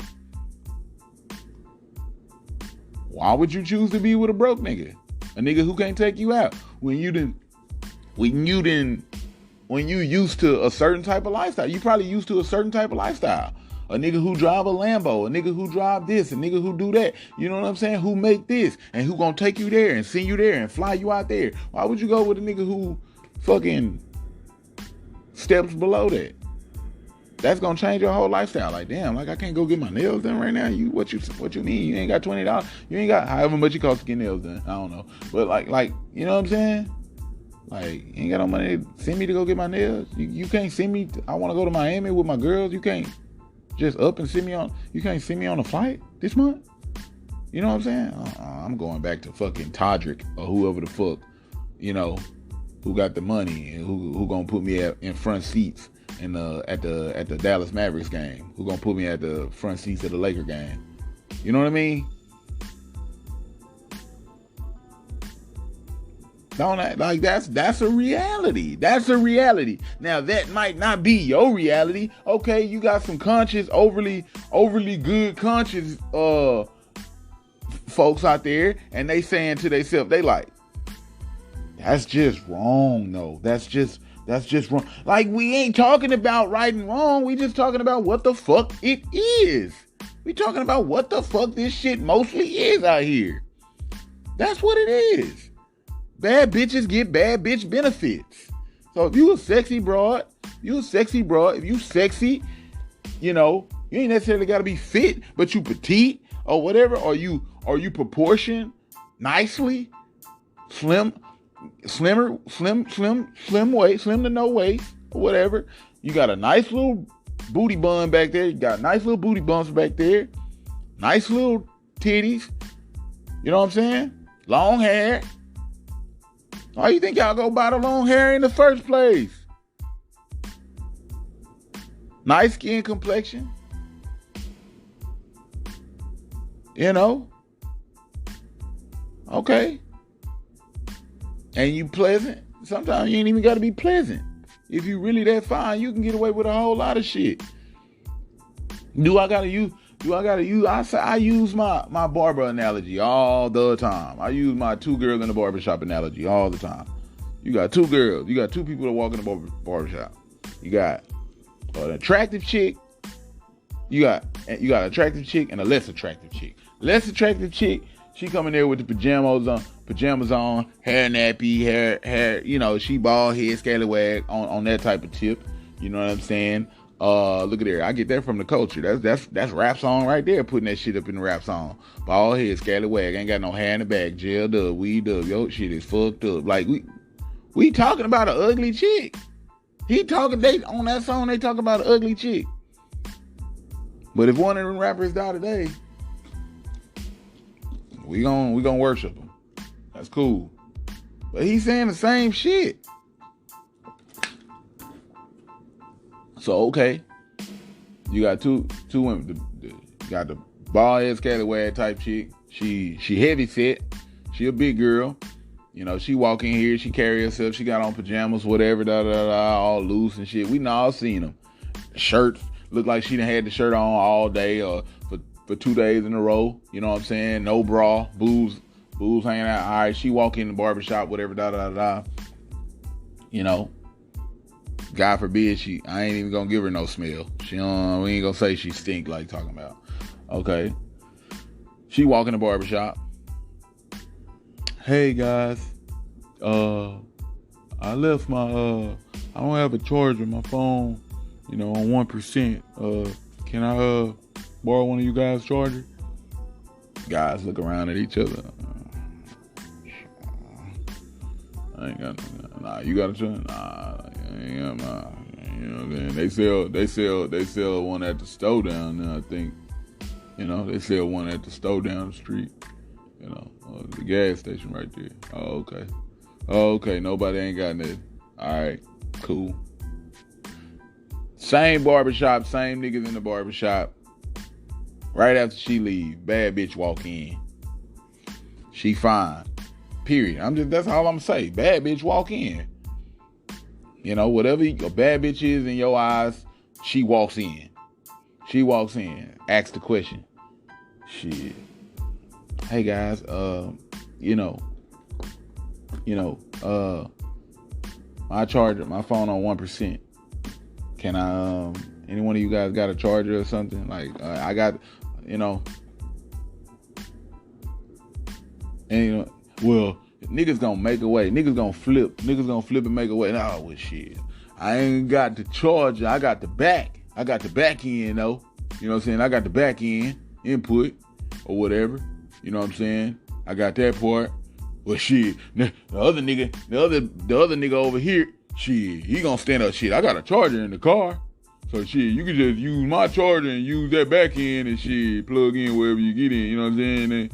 why would you choose to be with a broke nigga? A nigga who can't take you out when you used to a certain type of lifestyle. You probably used to a certain type of lifestyle. A nigga who drive a Lambo, a nigga who drive this, a nigga who do that. You know what I'm saying? Who make this and who gonna take you there and send you there and fly you out there. Why would you go with a nigga who fucking steps below that? That's gonna change your whole lifestyle. Like, damn, like I can't go get my nails done right now. What you mean? You ain't got $20. You ain't got however much it costs to get nails done. I don't know. But like, you know what I'm saying? Like, you ain't got no money to send me to go get my nails. You can't send me. I want to go to Miami with my girls. You can't just up and send me on. You can't send me on a flight this month. You know what I'm saying? I'm going back to fucking Todrick or whoever the fuck, you know, who got the money and who gonna put me in front seats and at the Dallas Mavericks game. Who gonna put me at the front seats of the Laker game? You know what I mean? Don't act like that's a reality. That's a reality. Now that might not be your reality. Okay, you got some conscious, overly good conscious folks out there, and they saying to themselves, they like, that's just wrong. No, that's just wrong. Like, we ain't talking about right and wrong. We just talking about what the fuck it is. We talking about what the fuck this shit mostly is out here. That's what it is. Bad bitches get bad bitch benefits. So if you a sexy broad, if you sexy, you know, you ain't necessarily got to be fit, but you petite or whatever, or you proportion nicely, slim waist, slim to no waist, or whatever. You got a nice little booty bun back there. You got nice little booty bumps back there. Nice little titties. You know what I'm saying? Long hair. Why you think y'all go buy the long hair in the first place? Nice skin complexion. You know? Okay. And you pleasant. Sometimes you ain't even got to be pleasant. If you really that fine, you can get away with a whole lot of shit. I use my barber analogy all the time. I use my two girls in the barbershop analogy all the time. You got two girls. You got two people that walk in the barbershop. You got an attractive chick. You got an attractive chick and a less attractive chick. Less attractive chick, she coming there with the pajamas on, hair nappy, hair, you know, she bald head, scallywag on that type of tip. You know what I'm saying? Look at there. I get that from the culture. That's rap song right there, putting that shit up in the rap song. Bald head, scallywag, ain't got no hair in the back, jailed up, weed up, yo, shit is fucked up. Like, we talking about an ugly chick. On that song, they talking about an ugly chick. But if one of them rappers die today, we gonna worship him. That's cool. But he's saying the same shit. So, okay. You got two women. You got the bald head scallywag type chick. She heavy set. She a big girl. You know, she walk in here, she carry herself, she got on pajamas, whatever, all loose and shit. We done all seen them. Shirt, look like she done had the shirt on all day or for 2 days in a row. You know what I'm saying? No bra, boobs hanging out. All right, she walk in the barbershop, whatever, You know, God forbid I ain't even gonna give her no smell. We ain't gonna say she stink like talking about. Okay. She walk in the barbershop. Hey guys, I left my, I don't have a charger, my phone, you know, on 1%. Can I, borrow one of you guys' charger? Guys look around at each other. I ain't got, nah, you got a charger? Nah, I ain't got mine. You know what I'm saying? They sell one at the store down there, I think. You know, they sell one at the store down the street. You know, The gas station right there. Oh, okay. Oh, okay. Nobody ain't got nothing. All right. Cool. Same barbershop, same niggas in the barbershop. Right after she leave, bad bitch walk in. She fine. Period. That's all I'm saying. Bad bitch walk in. You know, whatever a bad bitch is in your eyes, she walks in. She walks in. Asks the question. Shit. Hey guys, my charger, my phone on 1%. Can I, any one of you guys got a charger or something? Like, I got, and well, niggas gonna make a way. Niggas gonna flip and make a way. Nah, well, shit. I ain't got the charger. I got the back. I got the back end, though. You know what I'm saying? I got the back end input or whatever. You know what I'm saying? I got that part. Well, shit. The other nigga over here, shit, he gonna stand up. Shit, I got a charger in the car. So, shit, you can just use my charger and use that back end and shit, plug in wherever you get in. You know what I'm saying? And,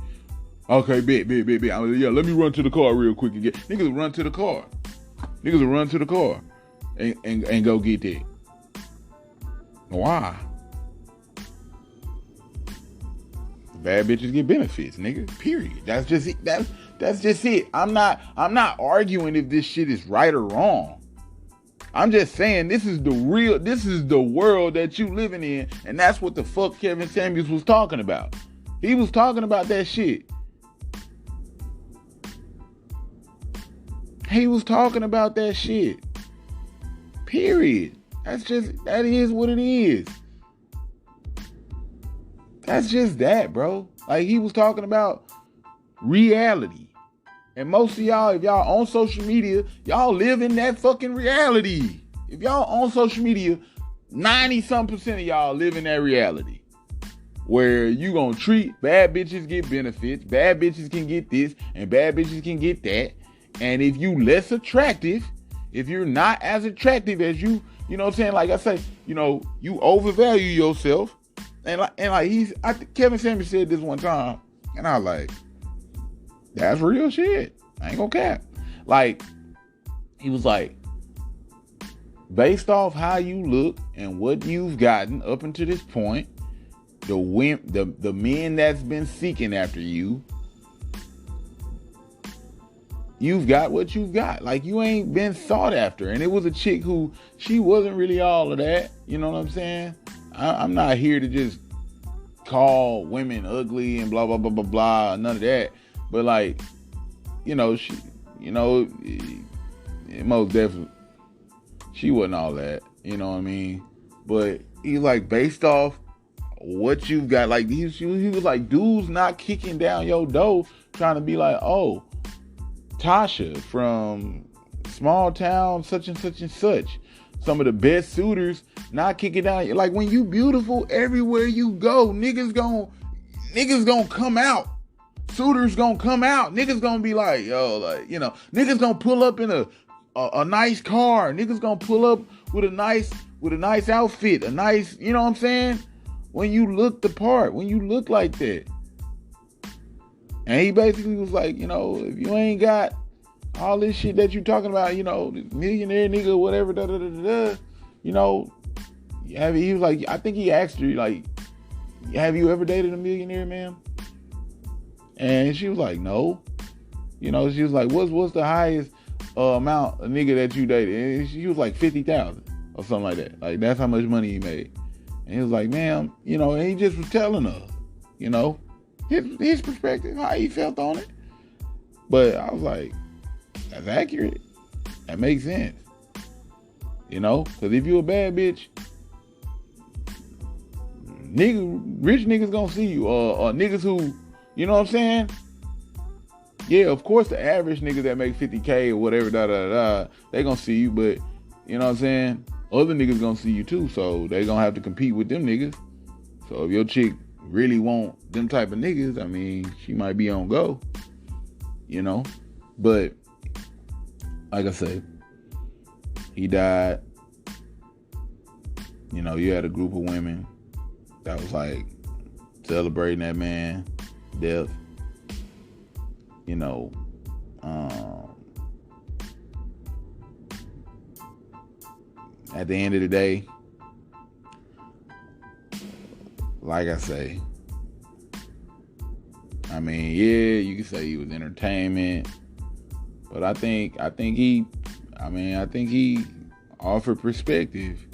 okay, bet. Yeah, let me run to the car real quick and get. Niggas will run to the car. And go get that. Why? Bad bitches get benefits, nigga. Period. That's just it. That's just it. I'm not arguing if this shit is right or wrong. I'm just saying this is the world that you living in, and that's what the fuck Kevin Samuels was talking about. He was talking about that shit. He was talking about that shit. Period. That is what it is. That's just that, bro. Like, he was talking about reality. And most of y'all, if y'all on social media, y'all live in that fucking reality. If y'all on social media, 90-something% of y'all live in that reality. Where you gonna treat bad bitches get benefits, bad bitches can get this, and bad bitches can get that. And if you less attractive, if you're not as attractive as you know what I'm saying? Like I say, you overvalue yourself. And Kevin Samuels said this one time, and I was like, that's real shit. I ain't gonna cap. Like, he was like, based off how you look and what you've gotten up until this point, the men that's been seeking after you, you've got what you've got. Like, you ain't been sought after. And it was a chick who, she wasn't really all of that. You know what I'm saying? I'm not here to just call women ugly and blah, blah, blah, blah, blah, none of that. But like, she, most definitely, she wasn't all that, you know what I mean? But he like, based off what you've got, like, he was like, dudes not kicking down your door trying to be like, oh, Tasha from small town, such and such and such. Some of the best suitors not kicking down. Like, when you beautiful, everywhere you go, niggas gonna come out. Suitors gonna come out. Niggas gonna be like, yo, like, niggas gonna pull up in a nice car. Niggas gonna pull up with a nice outfit, a nice, you know what I'm saying? When you look the part, when you look like that. And he basically was like, if you ain't got all this shit that you talking about, millionaire nigga, whatever, he was like, I think he asked her, like, have you ever dated a millionaire, ma'am? And she was like, no. She was like, what's the highest amount of nigga that you dated? And she was like, 50,000 or something like that. Like, that's how much money he made. And he was like, ma'am, and he just was telling her, his perspective, how he felt on it. But I was like, that's accurate. That makes sense. Because if you a bad bitch, rich niggas gonna see you. Or niggas who, you know what I'm saying? Yeah, of course the average nigga that make 50K or whatever, they gonna see you. But, you know what I'm saying? Other niggas gonna see you too. So they gonna have to compete with them niggas. So if your chick really want them type of niggas, I mean, she might be on go, but like I said, he died. You had a group of women that was like celebrating that man death. you know, at the end of the day, like I say, I mean, yeah, you can say he was entertainment, but I think he offered perspective,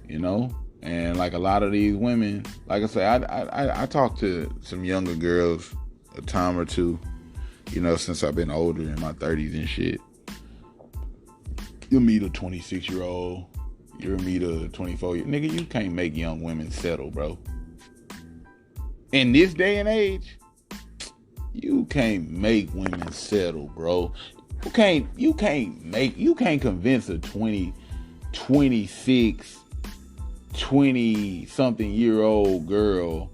you know, and like a lot of these women, like I say, I talked to some younger girls a time or two, you know, since I've been older in my 30s and shit. You'll meet a 26-year-old, you'll meet a 24-year nigga. You can't make young women settle, bro. In this day and age, you can't make women settle, bro. You can't convince a 20-something year old girl,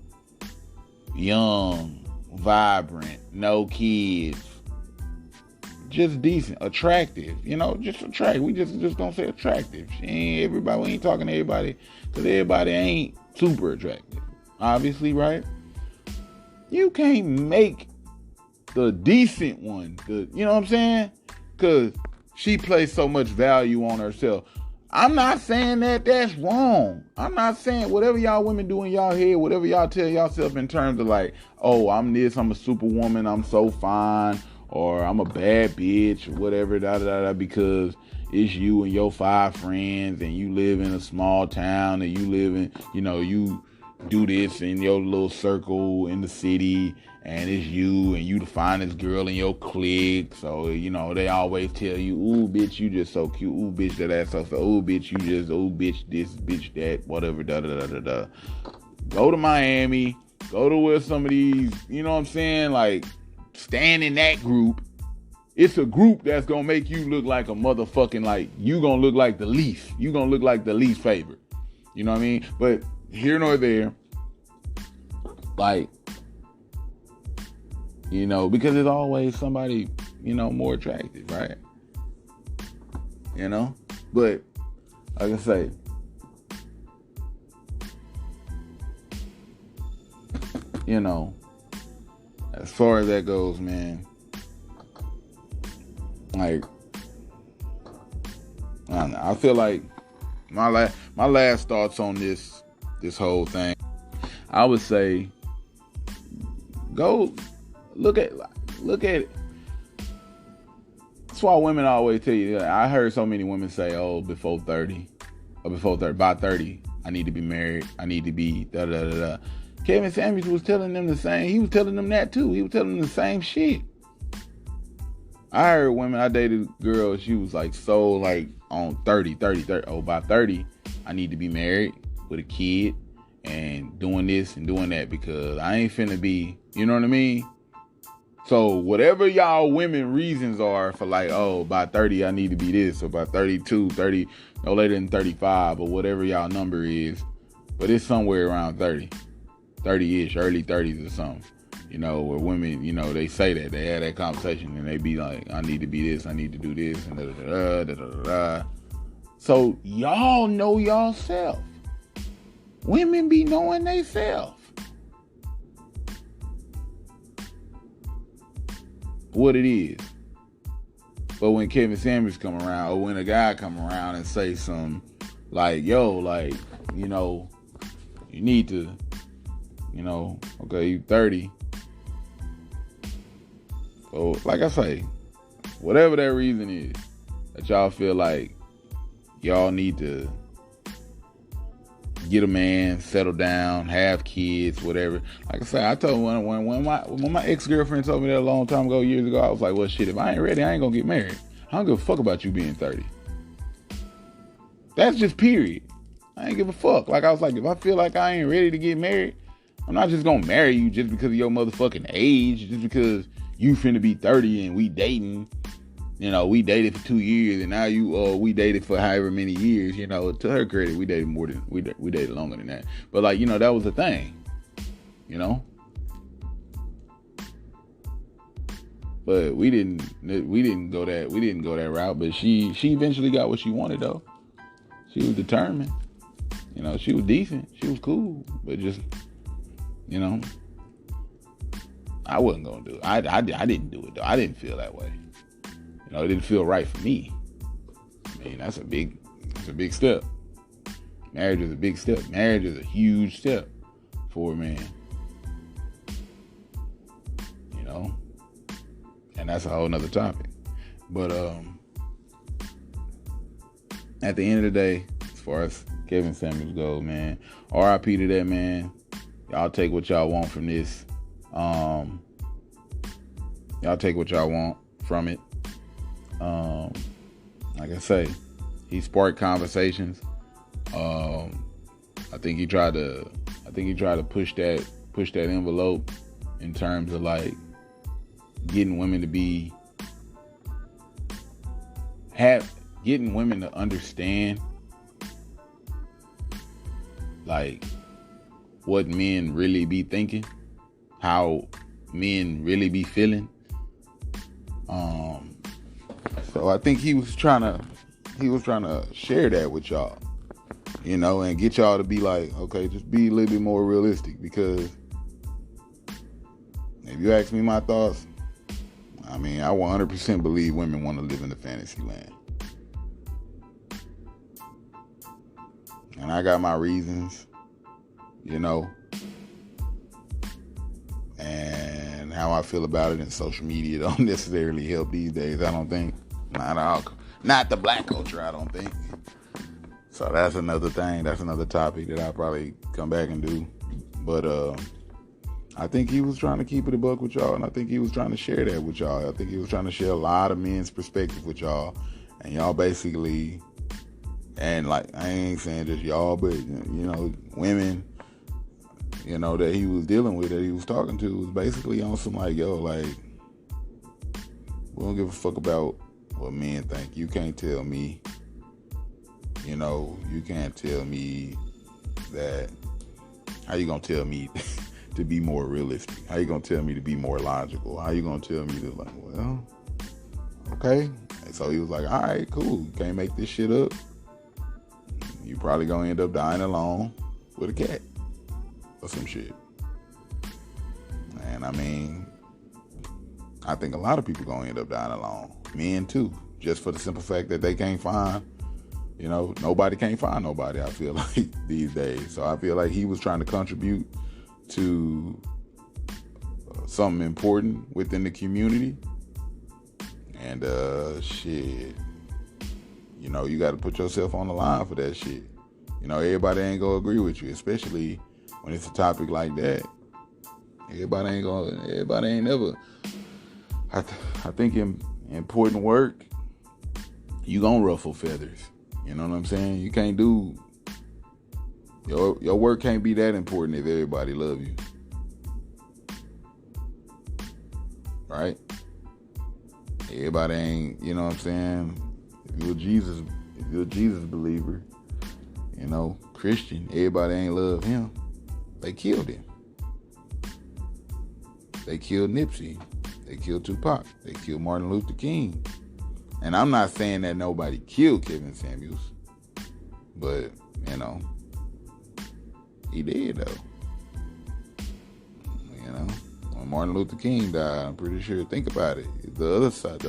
young, vibrant, no kids, just decent, attractive, you know, just attractive. We just gonna say attractive. We ain't talking to everybody, because everybody ain't super attractive, obviously, right? You can't make the decent one, you know what I'm saying? Because she places so much value on herself. I'm not saying that that's wrong. I'm not saying whatever y'all women do in y'all head, whatever y'all tell yourself in terms of like, oh, I'm this, I'm a superwoman, I'm so fine, or I'm a bad bitch, or whatever, because it's you and your 5 friends, and you live in a small town, and you live in, you know, you do this in your little circle in the city, and it's you, and you the finest girl in your clique. So, you know, they always tell you, ooh, bitch, you just so cute. Ooh, bitch, that ass so, ooh, bitch, you just, ooh, bitch, this, bitch, that, whatever, da. Go to Miami. Go to where some of these, you know what I'm saying, like, stand in that group. It's a group that's gonna make you look like a motherfucking, like, you gonna look like the least. You gonna look like the least favorite. You know what I mean? But here nor there, like, you know, because there's always somebody, you know, more attractive, right? You know? But, like I say, you know, as far as that goes, man, like, I don't know, I feel like my last thoughts on this whole thing, I would say, go look at it. That's why women always tell you. I heard so many women say, "Oh, before 30, by 30, I need to be married. I need to be da da da da." Kevin Samuels was telling them the same. He was telling them that too. He was telling them the same shit. I heard women. I dated a girl. She was like so like on 30. Oh, by 30, I need to be married with a kid and doing this and doing that, because I ain't finna be. You know what I mean? So whatever y'all women reasons are for like, oh, by 30 I need to be this, or by 32, 30, no later than 35, or whatever y'all number is, but it's somewhere around 30-ish, early 30s or something, you know, where women, you know, they say that, they have that conversation, and they be like, I need to be this, I need to do this, and da-da-da-da. So y'all know yourself. Women be knowing they self. What it is. But when Kevin Samuels come around, or when a guy come around and say something like, yo, like, you know, you need to, you know, okay, you 30. So, like I say, whatever that reason is that y'all feel like y'all need to get a man, settle down, have kids, whatever. Like I said, I told when my ex-girlfriend told me that a long time ago, years ago, I was like, well, shit, if I ain't ready, I ain't gonna get married. I don't give a fuck about you being 30. That's just period. I ain't give a fuck. Like, I was like, if I feel like I ain't ready to get married, I'm not just gonna marry you just because of your motherfucking age, just because you finna be 30 and we dating. You know, we dated for 2 years, and now we dated for however many years. You know, to her credit, we dated we dated longer than that. But like, you know, that was the thing. You know, but we didn't go that route. But she eventually got what she wanted though. She was determined. You know, she was decent. She was cool, but just, you know, I wasn't gonna do it. I didn't do it. I didn't feel that way. It didn't feel right for me. I mean, that's a big step. Marriage is a big step. Marriage is a huge step for a man. And that's a whole nother topic. But at the end of the day, as far as Kevin Samuels goes, man, RIP to that man. Y'all take what y'all want from this. Y'all take what y'all want from it. Like I say, he sparked conversations. I think he tried to push that envelope in terms of like getting women to understand like what men really be thinking, how men really be feeling. So I think he was trying to share that with y'all, and get y'all to be like, okay, just be a little bit more realistic, because if you ask me my thoughts, I mean, I 100% believe women want to live in the fantasy land. And I got my reasons, and how I feel about it in social media don't necessarily help these days, I don't think. Not the black culture, I don't think. So that's another thing. That's another topic that I'll probably come back and do. But I think he was trying to keep it a buck with y'all, and I think he was trying to share that with y'all. I think he was trying to share a lot of men's perspective with y'all, and y'all basically, and like, I ain't saying just y'all, but women, that he was dealing with, that he was talking to, was basically on some like, yo, like, we don't give a fuck about what men think. You can't tell me, you can't tell me that. How you gonna tell me to be more realistic? How you gonna tell me to be more logical? How you gonna tell me to, like, well, okay. And so he was like, all right, cool. You can't make this shit up. You probably gonna end up dying alone with a cat or some shit. And I mean, I think a lot of people gonna end up dying alone. Men too. Just for the simple fact that they can't find, nobody can't find nobody, I feel like, these days. So I feel like he was trying to contribute to something important within the community. And shit, you got to put yourself on the line for that shit. Everybody ain't gonna agree with you, especially when it's a topic like that. Everybody ain't never. I think in important work, you gonna ruffle feathers. You know what I'm saying? You can't do, your work can't be that important if everybody love you. Right? Everybody ain't, you know what I'm saying? If you're a Jesus believer, Christian, everybody ain't love him. They killed him. They killed Nipsey. They killed Tupac. They killed Martin Luther King. And I'm not saying that nobody killed Kevin Samuels, but, he did, though. When Martin Luther King died, I'm pretty sure, think about it, the other side,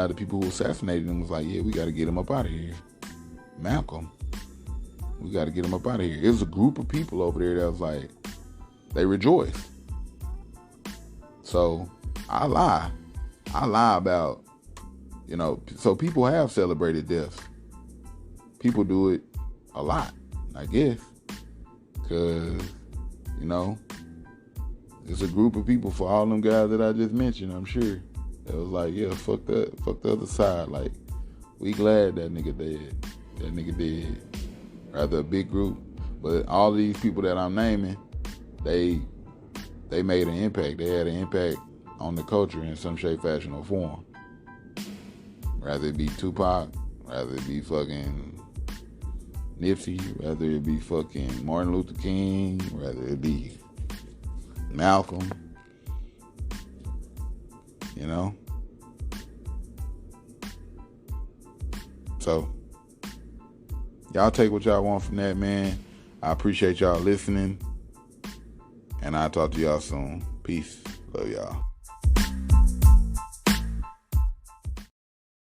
the people who assassinated him was like, yeah, we got to get him up out of here. Malcolm, we got to get him up out of here. It was a group of people over there that was like, they rejoiced. So I lie about, so people have celebrated deaths. People do it a lot, I guess, because, it's a group of people, for all them guys that I just mentioned, I'm sure, that was like, yeah, fuck the other side. Like, we glad that nigga dead. That nigga dead. Rather a big group. But all of these people that I'm naming, they made an impact. They had an impact on the culture in some shape, fashion, or form. Rather it be Tupac, rather it be fucking Nipsey, rather it be fucking Martin Luther King, rather it be Malcolm, So, y'all take what y'all want from that, man. I appreciate y'all listening, and I'll talk to y'all soon. Peace. Love y'all.